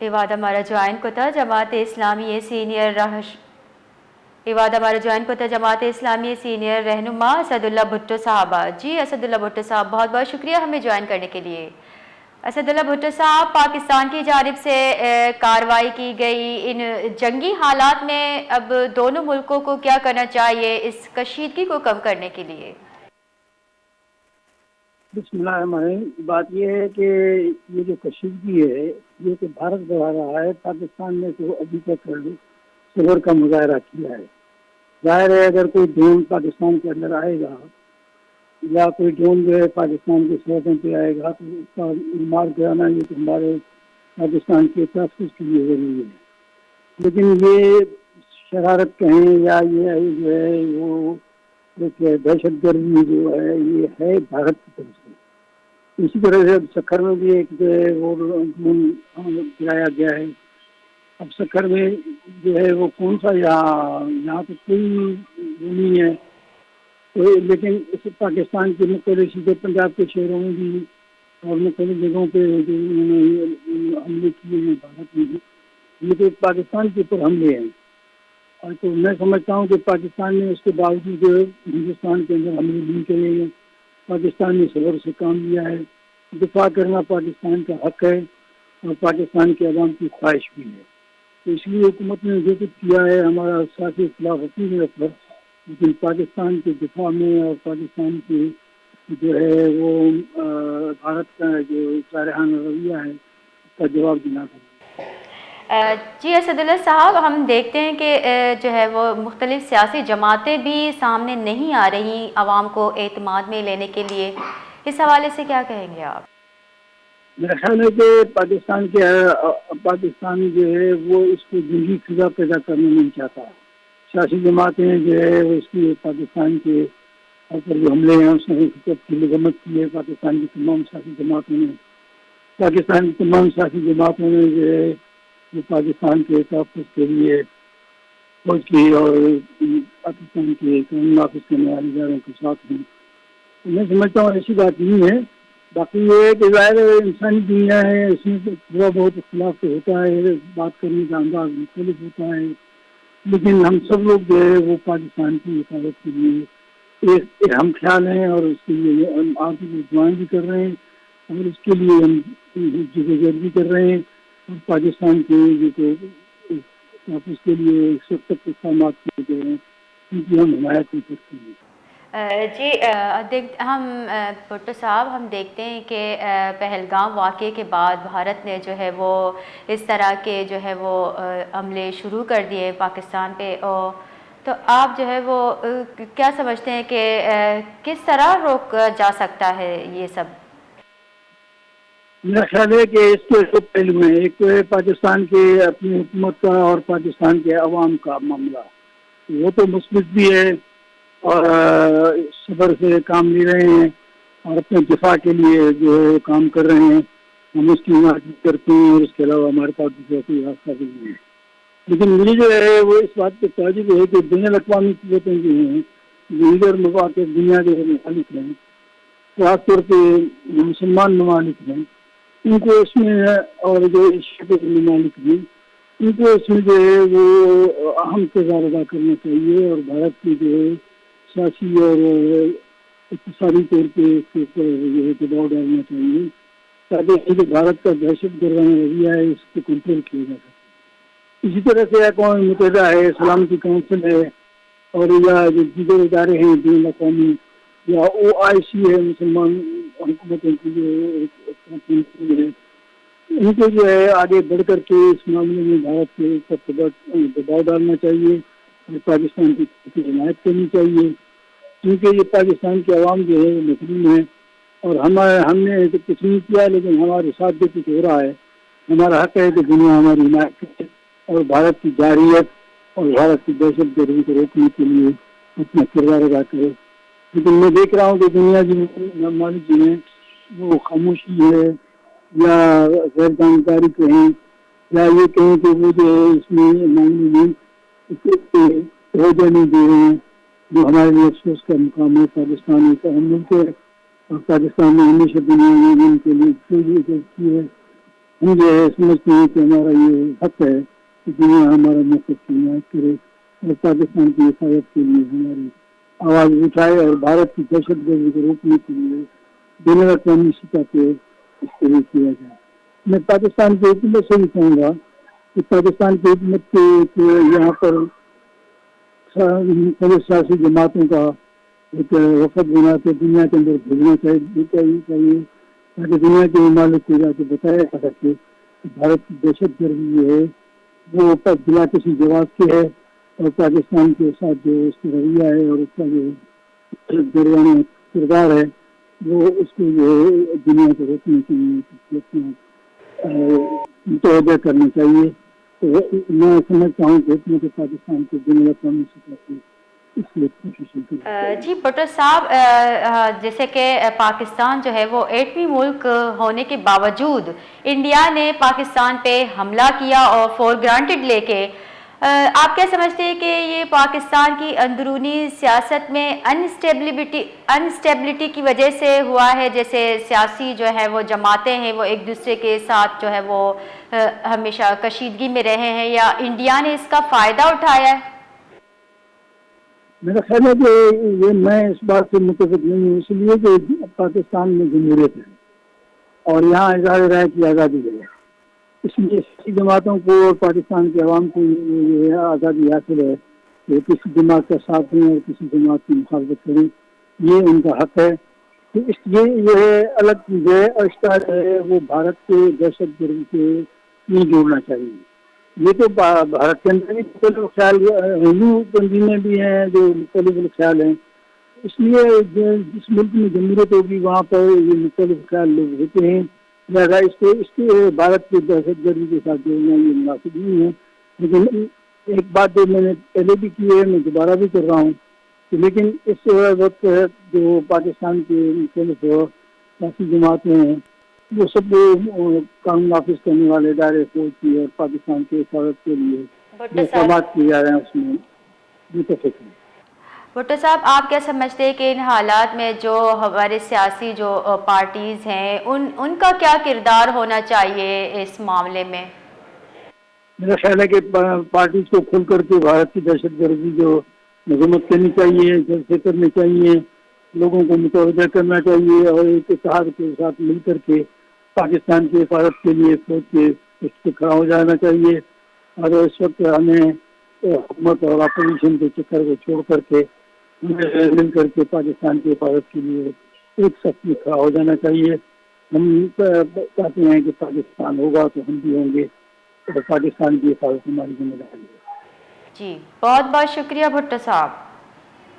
ایواد ہمارا جوائن کو تھا جماعت اسلامی سینئر ایواد ہمارا جوائن کو تھا جماعت اسلامی سینئر رہنما اسد اللہ بھٹو صاحبہ. جی اسد اللہ بھٹو صاحب بہت بہت شکریہ ہمیں جوائن کرنے کے لیے. اسد اللہ بھٹو صاحب، پاکستان کی جانب سے کارروائی کی گئی ان جنگی حالات میں اب دونوں ملکوں کو کیا کرنا چاہیے اس کشیدگی کو کم کرنے کے لیے؟ بسم اللہ الرحمن الرحیم. بات یہ ہے کہ یہ جو کشیدگی ہے یہ تو بھارت بڑھا رہا ہے. پاکستان نے تو ابھی تک صبر کا مظاہرہ کیا ہے. ظاہر ہے اگر کوئی ڈرون پاکستان کے اندر آئے گا یا کوئی ڈرون جو ہے پاکستان کے سڑکوں پہ آئے گا تو اس کا مار گرانا یہ تو ہمارے پاکستان کے تحفظ کے لیے ضروری ہے. لیکن یہ شرارت کہیں یا یہ جو ہے وہ دہشت گردی جو ہے یہ ہے بھارت کی طرف سے. اسی طرح سے اب سکھر میں بھی ایک جو ہے وہ گرایا گیا ہے. اب سکھر میں جو ہے وہ کون سا یہاں پہ کوئی نہیں ہے لیکن اس پاکستان کے مختلف صوبے پنجاب کے شہروں میں بھی اور مختلف جگہوں پہ جو انہوں نے حملے کیے ہیں بھارت میں بھی. یہ تو پاکستان کے اوپر حملے ہیں اور تو میں سمجھتا ہوں کہ پاکستان نے اس کے باوجود ہندوستان کے اندر حملے نہیں کرے ہیں. پاکستان نے صبر سے کام لیا ہے. دفاع کرنا پاکستان کا حق ہے اور پاکستان کے عوام کی خواہش بھی ہے. تو اس لیے حکومت نے جو کچھ کیا ہے ہمارا سیاسی اختلاف اپنی جگہ پر، لیکن پاکستان کے دفاع میں اور پاکستان کی جو ہے وہ بھارت کا جو جارحانہ رویہ ہے اس کا جواب دینا تھا. جی اسد اللہ صاحب، ہم دیکھتے ہیں کہ جو ہے وہ مختلف سیاسی جماعتیں بھی سامنے نہیں آ رہی عوام کو اعتماد میں لینے کے لیے. اس حوالے سے کیا کہیں گے آپ؟ میرا خیال ہے کہ پاکستان جو ہے وہ اس کو جنگی فضا پیدا کرنا نہیں چاہتا. سیاسی جماعتیں جو ہے وہ اس کی پاکستان کے اوپر جو حملے ہیں اس نے حکومت کی مذمت کی ہے. پاکستان کی تمام سیاسی جماعتوں نے جو ہے وہ پاکستان کے تحفظ کے لیے فوج کی اور پاکستان کے قانون نافذ کرنے والے اداروں کے ساتھ ہیں. میں سمجھتا ہوں ایسی بات نہیں ہے. باقی یہ ہے کہ ظاہر انسانی دنیا ہے، اس میں تھوڑا بہت اختلاف تو ہوتا ہے، بات کرنے کا انداز مختلف ہوتا ہے، لیکن ہم سب لوگ جو ہے وہ پاکستان کی حفاظت کے لیے ایک ہم خیال ہیں اور اس کے لیے ہم آپ کی دعائیں بھی کر رہے ہیں اور اس کے لیے ہم جدوجہد بھی کر رہے ہیں اور پاکستان کے اس کے لیے سخت اقدامات کیے گئے ہیں ان کی ہم حمایت بھی کرتے ہیں. جی ہم بھٹو صاحب ہم دیکھتے ہیں کہ پہلگام واقعے کے بعد بھارت نے جو ہے وہ اس طرح کے جو ہے وہ حملے شروع کر دیے پاکستان پہ. تو آپ جو ہے وہ کیا سمجھتے ہیں کہ کس طرح روکا جا سکتا ہے یہ سب؟ میرا خیال ہے کہ اس کے دو پہلو ہیں. ایک تو ہے پاکستان کے اپنی حکومت کا اور پاکستان کے عوام کا معاملہ. وہ تو مثبت بھی ہے اور صبر سے کام لے رہے ہیں اور اپنے دفاع کے لیے جو ہے کام کر رہے ہیں. ہم اس کی حمایت کرتے ہیں اور اس کے علاوہ ہمارے پاس کوئی راستہ بھی نہیں ہے. لیکن مجھے جو ہے وہ اس بات پہ تعجب ہے کہ بین الاقوامی قوتیں جو ہیں لیڈر مفاقت دنیا کے ممالک ہیں، خاص طور پہ مسلمان ممالک ہیں، ان کو اس میں اور جو ایشیا کے ممالک ہیں ان کو اس میں جو ہے وہ اہم کردار ادا کرنا چاہیے اور بھارت کی جو ہے سیاسی اور اقتصادی طور پہ اس کے اوپر جو ہے دباؤ ڈالنا چاہیے تاکہ جو بھارت کا دہشت گردانہ رویہ ہے اس کو کنٹرول کیا جا سکے. اسی طرح سے اقوام متحدہ ہے، سلامتی کونسل ہے اور یا جو دیگر ادارے ہیں بین الاقوامی یا OIC ہے، مسلمان حکومتوں کی جو ہے ان کو جو ہے آگے بڑھ کر کے اس معاملے میں بھارت کے اوپر دباؤ ڈالنا چاہیے اور پاکستان کی حمایت کرنی چاہیے کیونکہ یہ پاکستان کے عوام جو ہے مظلوم ہے اور ہم نے تو کچھ نہیں کیا لیکن ہمارے ساتھ بھی کچھ ہو رہا ہے. ہمارا حق ہے کہ دنیا ہماری حمایت کرے اور بھارت کی جارحیت اور بھارت کی دہشت گردی کو روکنے کے لیے اپنا کردار ادا کرے. لیکن میں دیکھ رہا ہوں کہ دنیا کی ممالک جو ہیں وہ خاموشی ہے یا غیر جانکاری کہیں یا یہ کہیں کہ وہ جو ہے اس میں معاملے میں توجہ نہیں دے رہے ہیں جو ہمارے لیے افسوس کا مقام ہے. پاکستان ایک اہم ملک ہے اور پاکستان نے ہمیشہ دنیا میں ان کے لیے کی ہے ہم جو ہے سمجھتے ہیں کہ ہمارا یہ حق ہے کہ دنیا ہمارا مقصد کی حمایت کرے اور پاکستان کی حفاظت کے لیے ہماری آواز اٹھائے اور بھارت کی دہشت گردی کو روکنے کے لیے بین الاقوامی سطح پہ اس کے لیے کیا جائے. میں پاکستان کی حکومت سے بھی کہوں گا کہ پاکستان کی حکومت کے یہاں پر سیاسی جماعتوں کا ایک وفد بنا کے دنیا کے اندر بھیجنا چاہیے تاکہ دنیا کے ممالک کو جا کے بتایا جا سکے کہ بھارت کی دہشت گردی جو ہے وہ بلا کسی جواز کے ہے اور پاکستان کے ساتھ جو اس کا رویہ ہے اور اس کا جو جرمانہ کردار ہے وہ اس کو جو ہے دنیا کو روکنے کے لیے متوجہ کرنا چاہیے. تو میں سمجھتا ہوں کہ حکومت پاکستان کے بین الاقوامی سطح پہ اس لیے کوششیں کریں. جی بھٹو صاحب، جیسے کہ پاکستان جو ہے وہ ایٹمی ملک ہونے کے باوجود انڈیا نے پاکستان پہ حملہ کیا اور فور گرانٹڈ لے کے، آپ کیا سمجھتے ہیں کہ یہ پاکستان کی اندرونی سیاست میں انسٹیبلٹی کی وجہ سے ہوا ہے؟ جیسے سیاسی جو ہے وہ جماعتیں ہیں وہ ایک دوسرے کے ساتھ جو ہے وہ ہمیشہ کشیدگی میں رہے ہیں، یا انڈیا نے اس کا فائدہ اٹھایا ہے؟ میرا خیال ہے کہ یہ میں اس بات سے متفق نہیں ہوں، اس لیے کہ پاکستان میں جمہوریت ہے اور یہاں اظہار رائے کی آزادی ہے. اس لیے سیاسی جماعتوں کو اور پاکستان کے عوام کو یہ آزادی حاصل ہے کہ کسی جماعت کا ساتھ دیں اور کسی جماعت کی مخالفت کریں، یہ ان کا حق ہے. یہ الگ چیز ہے اور اس کا وہ بھارت کے دہشت گردی سے نہیں جوڑنا چاہیے. یہ تو بھارت کے اندر بھی مختلف خیال ہندو تنظیمیں بھی ہیں جو مختلف خیال ہیں، اس لیے جس ملک میں جمہوریت ہوگی وہاں پر یہ مختلف خیال لوگ ہوتے ہیں. لہٰذا اس کے بھارت کے دہشت گردی کے ساتھ جوڑنا یہ مناسب نہیں ہے. لیکن ایک بات جو میں نے پہلے بھی کی ہے میں دوبارہ بھی کر رہا ہوں کہ لیکن اس وقت جو پاکستان کے مختلف سیاسی جماعتیں ہیں وہ سب قانون نافذ کرنے والے ادارے فوج کی اور پاکستان کے حفاظت کے لیے جو اقدامات کیے جا رہے ہیں اس میں متفق ہیں. بھٹو صاحب، آپ کیا سمجھتے ہیں کہ ان حالات میں جو ہمارے سیاسی جو پارٹیز ہیں ان کا کیا کردار ہونا چاہیے اس معاملے میں؟ میرا خیال ہے کہ پارٹیز کو کھل کر کے بھارت کی دہشت گردی جو مذمت کرنی چاہیے، جلسے کرنے چاہیے، لوگوں کو متوجہ کرنا چاہیے اور ایک اتحاد کے ساتھ مل کر کے پاکستان کی حفاظت کے لیے فوج کے اس سے کھڑا ہو جانا چاہیے. اور اس وقت ہمیں حکومت اور اپوزیشن کے چکر کو چھوڑ کر کے ہمیں مل کر کے پاکستان کی حفاظت کے لیے ایک سخت میں کھڑا ہو جانا چاہیے. ہم چاہتے ہیں کہ پاکستان ہوگا تو ہم بھی ہوں گے اور پاکستان کی حفاظت ہماری ذمہ داری ہے. جی بہت بہت شکریہ بھٹو صاحب.